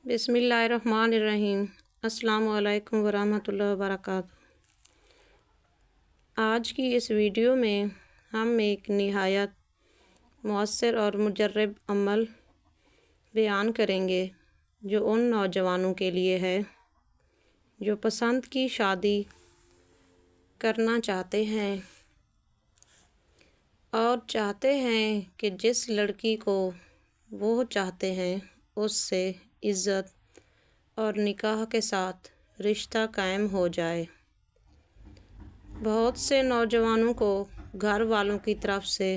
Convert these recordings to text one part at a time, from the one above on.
بسم اللہ الرحمن الرحیم۔ السلام علیکم ورحمۃ اللہ وبرکاتہ۔ آج کی اس ویڈیو میں ہم ایک نہایت مؤثر اور مجرب عمل بیان کریں گے جو ان نوجوانوں کے لیے ہے جو پسند کی شادی کرنا چاہتے ہیں اور چاہتے ہیں کہ جس لڑکی کو وہ چاہتے ہیں اس سے عزت اور نکاح کے ساتھ رشتہ قائم ہو جائے۔ بہت سے نوجوانوں کو گھر والوں کی طرف سے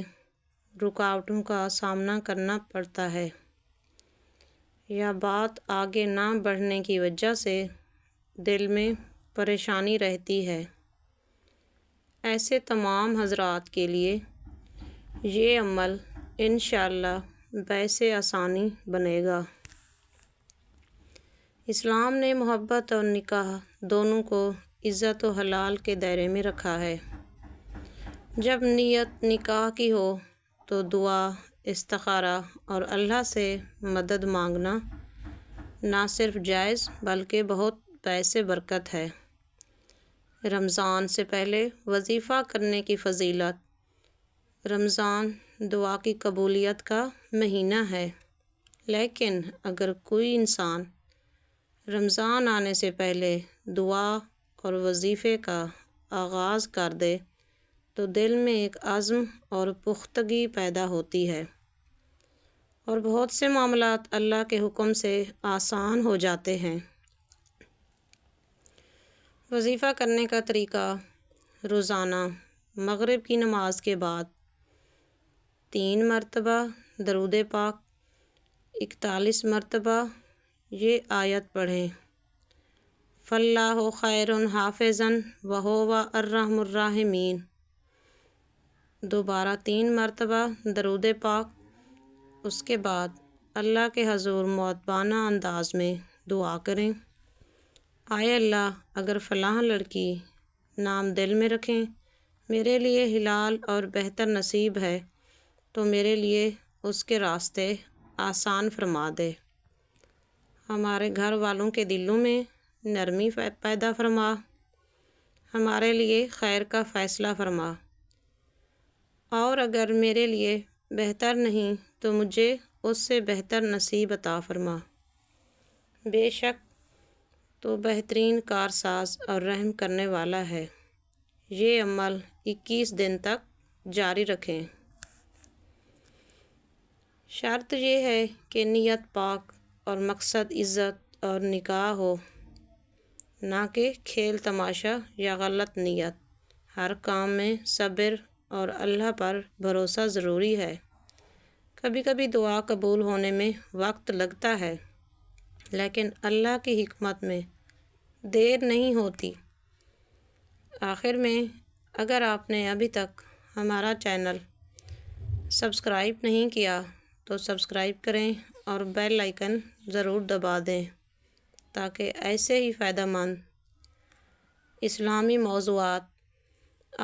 رکاوٹوں کا سامنا کرنا پڑتا ہے یا بات آگے نہ بڑھنے کی وجہ سے دل میں پریشانی رہتی ہے۔ ایسے تمام حضرات کے لیے یہ عمل انشاءاللہ باعث آسانی بنے گا۔ اسلام نے محبت اور نکاح دونوں کو عزت و حلال کے دائرے میں رکھا ہے۔ جب نیت نکاح کی ہو تو دعا، استخارہ اور اللہ سے مدد مانگنا نہ صرف جائز بلکہ بہت باعث برکت ہے۔ رمضان سے پہلے وظیفہ کرنے کی فضیلت۔ رمضان دعا کی قبولیت کا مہینہ ہے، لیکن اگر کوئی انسان رمضان آنے سے پہلے دعا اور وظیفے کا آغاز کر دے تو دل میں ایک عزم اور پختگی پیدا ہوتی ہے اور بہت سے معاملات اللہ کے حکم سے آسان ہو جاتے ہیں۔ وظیفہ کرنے کا طریقہ: روزانہ مغرب کی نماز کے بعد 3 مرتبہ درود پاک، 41 مرتبہ یہ آیت پڑھیں: فَاللَّهُ خَيْرٌ حَافِظًا وَهُوَ أَرْحَمُ الرَّاحِمِينَ۔ دوبارہ 3 مرتبہ درود پاک، اس کے بعد اللہ کے حضور مؤدبانہ انداز میں دعا کریں: اے اللہ، اگر فلاں لڑکی نام دل میں رکھیں میرے لیے حلال اور بہتر نصیب ہے تو میرے لیے اس کے راستے آسان فرما دے، ہمارے گھر والوں کے دلوں میں نرمی پیدا فرما، ہمارے لیے خیر کا فیصلہ فرما، اور اگر میرے لیے بہتر نہیں تو مجھے اس سے بہتر نصیب عطا فرما، بے شک تو بہترین کارساز اور رحم کرنے والا ہے۔ یہ عمل 21 دن تک جاری رکھیں۔ شرط یہ ہے کہ نیت پاک اور مقصد عزت اور نکاح ہو، نہ کہ کھیل تماشا یا غلط نیت۔ ہر کام میں صبر اور اللہ پر بھروسہ ضروری ہے۔ کبھی کبھی دعا قبول ہونے میں وقت لگتا ہے، لیکن اللہ کی حکمت میں دیر نہیں ہوتی۔ آخر میں، اگر آپ نے ابھی تک ہمارا چینل سبسکرائب نہیں کیا تو سبسکرائب کریں اور بیل آئیکن ضرور دبا دیں تاکہ ایسے ہی فائدہ مند اسلامی موضوعات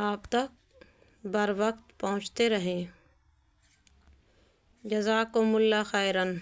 آپ تک بر وقت پہنچتے رہیں۔ جزاکم اللہ خیراً۔